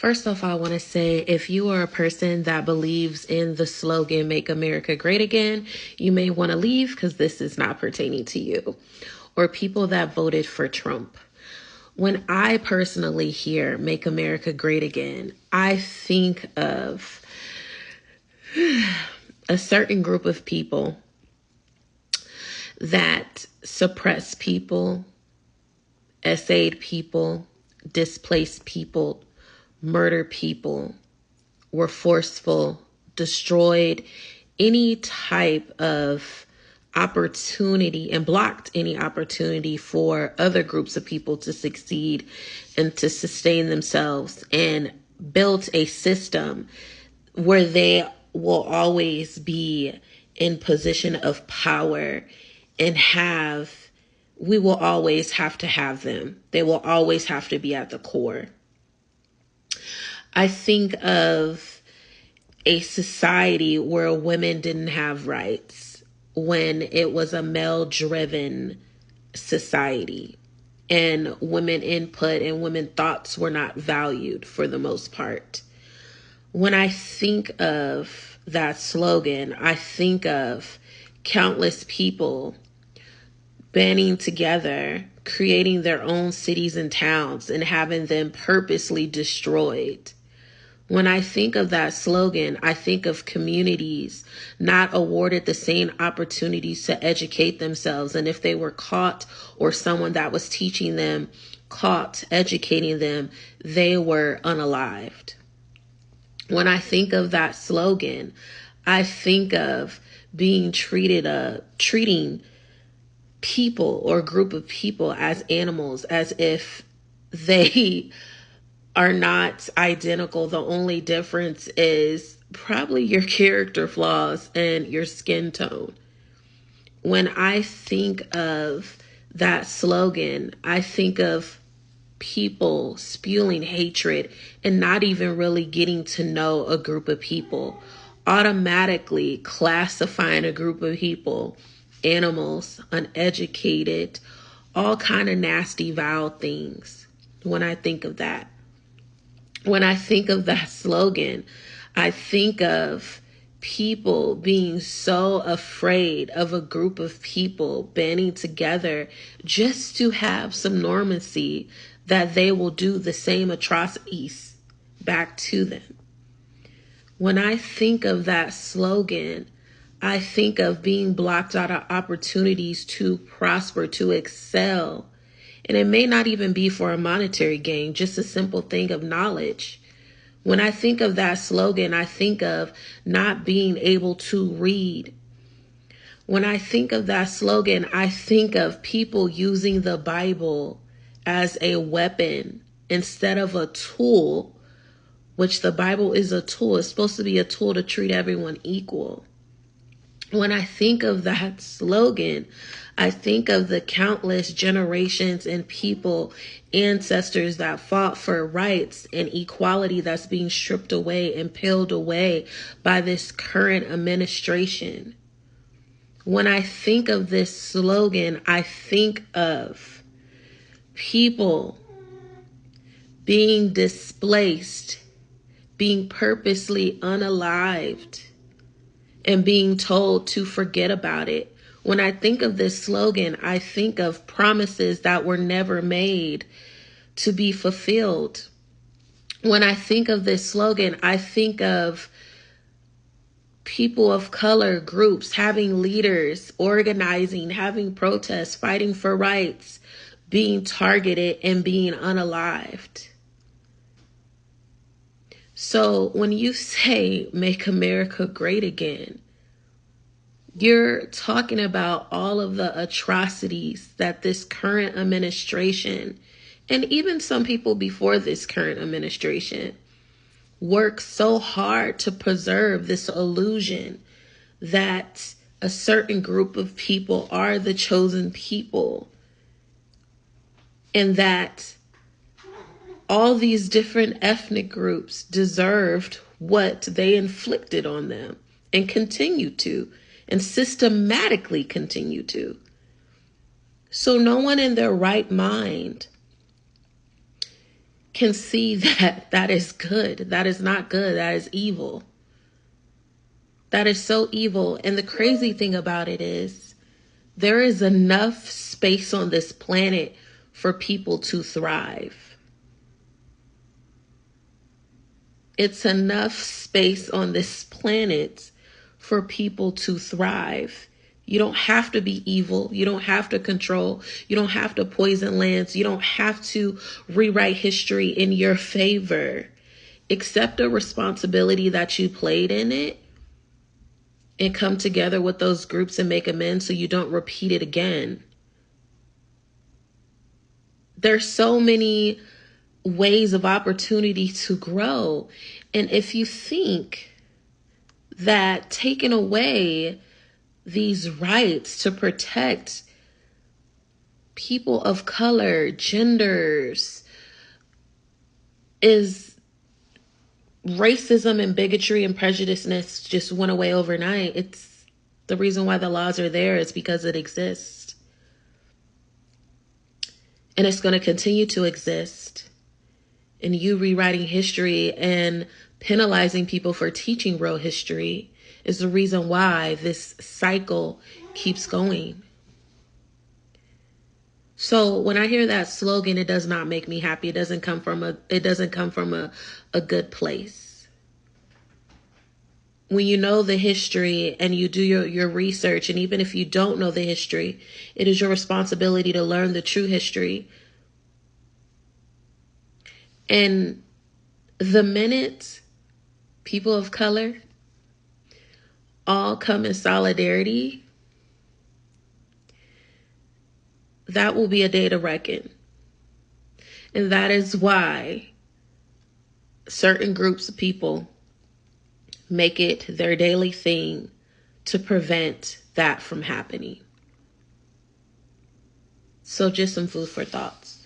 First off, I want to say if you are a person that believes in the slogan, Make America Great Again, you may want to leave because this is not pertaining to you. Or people that voted for Trump. When I personally hear Make America Great Again, I think of a certain group of people that suppress people, essayed people, displaced people, murder people, were forceful, destroyed any type of opportunity and blocked any opportunity for other groups of people to succeed and to sustain themselves, and built a system where they will always be in position of power and we will always have to have them. They will always have to be at the core. I think of a society where women didn't have rights, when it was a male-driven society and women input and women thoughts were not valued for the most part. When I think of that slogan, I think of countless people banding together, creating their own cities and towns and having them purposely destroyed. When I think of that slogan, I think of communities not awarded the same opportunities to educate themselves. And if they were caught, or someone that was teaching them caught educating them, they were unalived. When I think of that slogan, I think of treating people or group of people as animals, as if they are not identical. The only difference is probably your character flaws and your skin tone. When I think of that slogan, I think of people spewing hatred and not even really getting to know a group of people, automatically classifying a group of people, animals, uneducated, all kind of nasty, vile things. When I think of that, when I think of that slogan, I think of people being so afraid of a group of people banding together just to have some normalcy that they will do the same atrocities back to them. When I think of that slogan, I think of being blocked out of opportunities to prosper, to excel. And it may not even be for a monetary gain, just a simple thing of knowledge. When I think of that slogan, I think of not being able to read. When I think of that slogan, I think of people using the Bible as a weapon instead of a tool, which the Bible is a tool. It's supposed to be a tool to treat everyone equal. When I think of that slogan, I think of the countless generations and people, ancestors that fought for rights and equality that's being stripped away and peeled away by this current administration. When I think of this slogan, I think of people being displaced, being purposely unalived, and being told to forget about it. When I think of this slogan, I think of promises that were never made to be fulfilled. When I think of this slogan, I think of people of color groups having leaders, organizing, having protests, fighting for rights, being targeted and being unalived. So when you say Make America Great Again, you're talking about all of the atrocities that this current administration, and even some people before this current administration, work so hard to preserve this illusion that a certain group of people are the chosen people, and that all these different ethnic groups deserved what they inflicted on them and continue to, and systematically continue to. So no one in their right mind can see that that is good. That is not good. That is evil. That is so evil. And the crazy thing about it is there is enough space on this planet for people to thrive. It's enough space on this planet for people to thrive. You don't have to be evil. You don't have to control. You don't have to poison lands. You don't have to rewrite history in your favor. Accept the responsibility that you played in it and come together with those groups and make amends so you don't repeat it again. There's so many ways of opportunity to grow. And if you think that taking away these rights to protect people of color, genders, is racism and bigotry and prejudiceness just went away overnight. It's the reason why the laws are there is because it exists. And it's going to continue to exist. And you rewriting history and penalizing people for teaching real history is the reason why this cycle keeps going. So when I hear that slogan, it does not make me happy. It doesn't come from a good place. When you know the history and you do your research, and even if you don't know the history, it is your responsibility to learn the true history. And the minute people of color all come in solidarity, that will be a day to reckon. And that is why certain groups of people make it their daily thing to prevent that from happening. So just some food for thoughts.